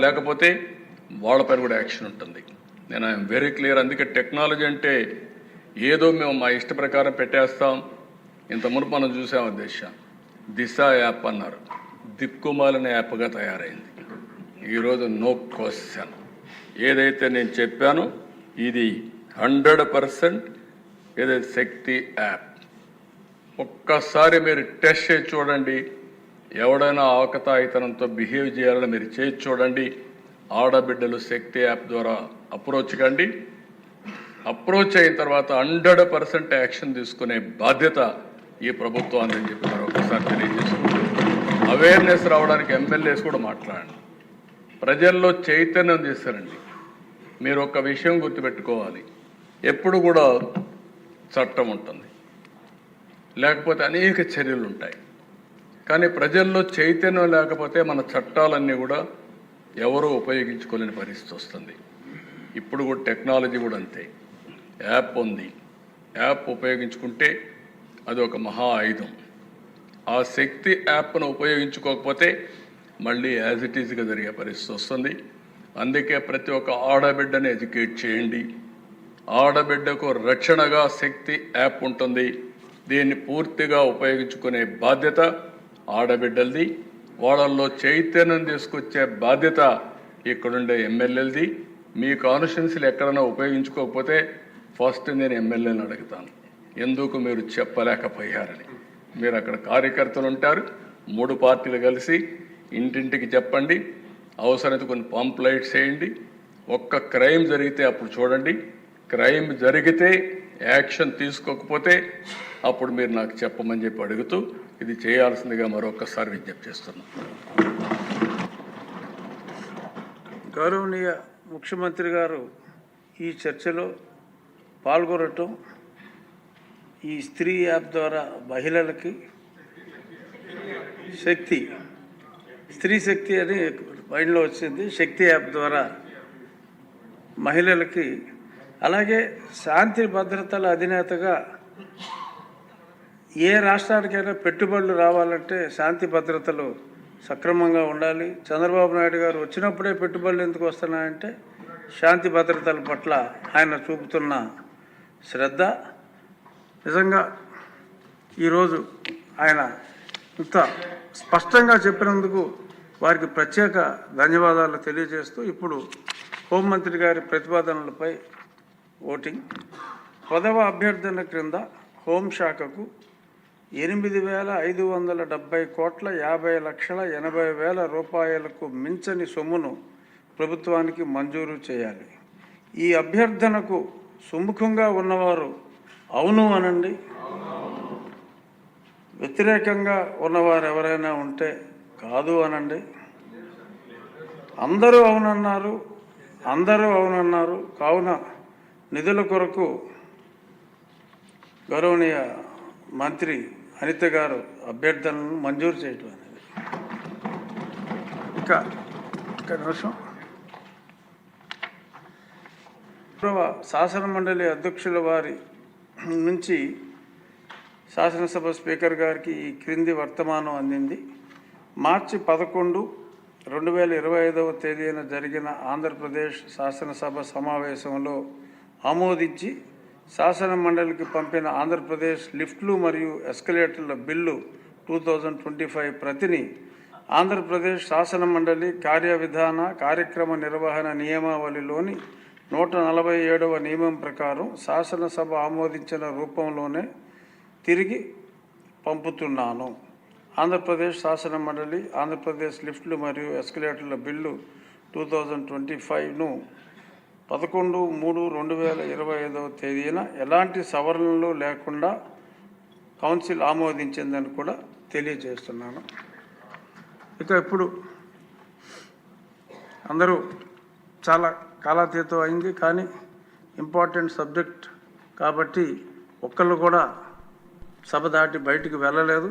లేకపోతే వాళ్ళపైన కూడా యాక్షన్ ఉంటుంది. నేను ఐఎమ్ వెరీ క్లియర్. అందుకే టెక్నాలజీ అంటే ఏదో మేము మా ఇష్ట ప్రకారం పెట్టేస్తాం. ఇంత మునుపు మనం చూసాము దిశ యాప్ అన్నారు, దిక్కుమాలిన యాప్గా తయారైంది. ఈరోజు నో క్వశ్చన్, ఏదైతే నేను చెప్పానో ఇది 100% ఏదైతే శక్తి యాప్. ఒక్కసారి మీరు టెస్ట్ చేసి చూడండి. ఎవడైనా అవకతాయితనంతో బిహేవ్ చేయాలని మీరు చేసి చూడండి. ఆడబిడ్డలు శక్తి యాప్ ద్వారా అప్రోచ్ కండి. అప్రోచ్ అయిన తర్వాత 100% యాక్షన్ తీసుకునే బాధ్యత ఈ ప్రభుత్వాన్ని అని చెప్పి మరొకసారి తెలియజేస్తున్నాను. అవేర్నెస్ రావడానికి ఎమ్మెల్యేస్ కూడా మాట్లాడండి, ప్రజల్లో చైతన్యం చేస్తారండి. మీరు ఒక విషయం గుర్తుపెట్టుకోవాలి, ఎప్పుడు కూడా చట్టం ఉంటుంది, లేకపోతే అనేక చర్యలు ఉంటాయి. కానీ ప్రజల్లో చైతన్యం లేకపోతే మన చట్టాలన్నీ కూడా ఎవరూ ఉపయోగించుకోలేని పరిస్థితి వస్తుంది. ఇప్పుడు కూడా టెక్నాలజీ కూడా అంతే. యాప్ ఉంది, యాప్ ఉపయోగించుకుంటే అది ఒక మహా ఆయుధం. ఆ శక్తి యాప్ను ఉపయోగించుకోకపోతే మళ్ళీ యాజ్ ఇట్ ఈజ్గా జరిగే పరిస్థితి వస్తుంది. అందుకే ప్రతి ఒక్క ఆడబిడ్డని ఎడ్యుకేట్ చేయండి. ఆడబిడ్డకు రక్షణగా శక్తి యాప్ ఉంటుంది. దీన్ని పూర్తిగా ఉపయోగించుకునే బాధ్యత ఆడబిడ్డలది. వాళ్ళల్లో చైతన్యం తీసుకొచ్చే బాధ్యత ఇక్కడుండే ఎమ్మెల్యేలది. మీ కాన్స్టిట్యున్సీలు ఎక్కడైనా ఉపయోగించుకోకపోతే ఫస్ట్ నేను ఎమ్మెల్యేని అడుగుతాను, ఎందుకు మీరు చెప్పలేకపోయారని. మీరు అక్కడ కార్యకర్తలు ఉంటారు, 3 పార్టీలు కలిసి ఇంటింటికి చెప్పండి. అవసరమైతే కొన్ని పాంప్లైట్స్ వేయండి. ఒక్క క్రైమ్ జరిగితే అప్పుడు చూడండి. క్రైమ్ జరిగితే యాక్షన్ తీసుకోకపోతే అప్పుడు మీరు నాకు చెప్పమని చెప్పి అడుగుతూ ఇది చేయాల్సిందిగా మరొకసారి విజ్ఞప్తి చేస్తున్నాను. గౌరవనీయ ముఖ్యమంత్రి గారు ఈ చర్చలో పాల్గొనటం, ఈ స్త్రీ యాప్ ద్వారా మహిళలకి స్త్రీ శక్తి అని మైండ్లో వచ్చింది. శక్తి యాప్ ద్వారా మహిళలకి, అలాగే శాంతి భద్రతల అధినేతగా ఏ రాష్ట్రానికైనా పెట్టుబడులు రావాలంటే శాంతి భద్రతలు సక్రమంగా ఉండాలి. చంద్రబాబు నాయుడు గారు వచ్చినప్పుడే పెట్టుబడులు ఎందుకు వస్తున్నాయంటే శాంతి భద్రతల పట్ల ఆయన చూపుతున్న శ్రద్ధ. నిజంగా ఈరోజు ఆయన ఇంత స్పష్టంగా చెప్పినందుకు వారికి ప్రత్యేక ధన్యవాదాలు తెలియజేస్తూ, ఇప్పుడు హోంమంత్రి గారి ప్రతిపాదనలపై ఓటింగ్. 10వ అభ్యర్థన క్రింద హోంశాఖకు 8,570,50,80,80,000 రూపాయలకు మించని సొమ్మును ప్రభుత్వానికి మంజూరు చేయాలి. ఈ అభ్యర్థనకు సుముఖంగా ఉన్నవారు అవును అనండి. వ్యతిరేకంగా ఉన్నవారు ఎవరైనా ఉంటే కాదు అనండి. అందరూ అవునన్నారు. కావున నిధుల కొరకు గౌరవనీయ మంత్రి అనిత గారు అభ్యర్థనలను మంజూరు చేయటం అనేది. ఇక నిమిషం, శాసన మండలి అధ్యక్షుల వారి నుంచి శాసనసభ స్పీకర్ గారికి ఈ క్రింది వర్తమానం అందింది. మార్చి 11, 2025వ తేదీన జరిగిన ఆంధ్రప్రదేశ్ శాసనసభ సమావేశంలో ఆమోదించి శాసన మండలికి పంపిన ఆంధ్రప్రదేశ్ లిఫ్ట్లు మరియు ఎస్కలేటర్ల బిల్లు 2025 ప్రతిని ఆంధ్రప్రదేశ్ శాసన మండలి కార్యవిధాన కార్యక్రమ నిర్వహణ నియమావళిలోని 147వ నియమం ప్రకారం శాసనసభ ఆమోదించిన రూపంలోనే తిరిగి పంపుతున్నాను. ఆంధ్రప్రదేశ్ శాసన మండలి ఆంధ్రప్రదేశ్ లిఫ్ట్లు మరియు ఎస్కలేటర్ల బిల్లు 2025ను 11/3/2025వ తేదీన ఎలాంటి సవరణలు లేకుండా కౌన్సిల్ ఆమోదించిందని కూడా తెలియజేస్తున్నాను. ఇక ఇప్పుడు అందరూ చాలా కాలాతీతం అయింది, కానీ ఇంపార్టెంట్ సబ్జెక్ట్ కాబట్టి ఒక్కళ్ళు కూడా సభ దాటి బయటికి వెళ్ళలేదు.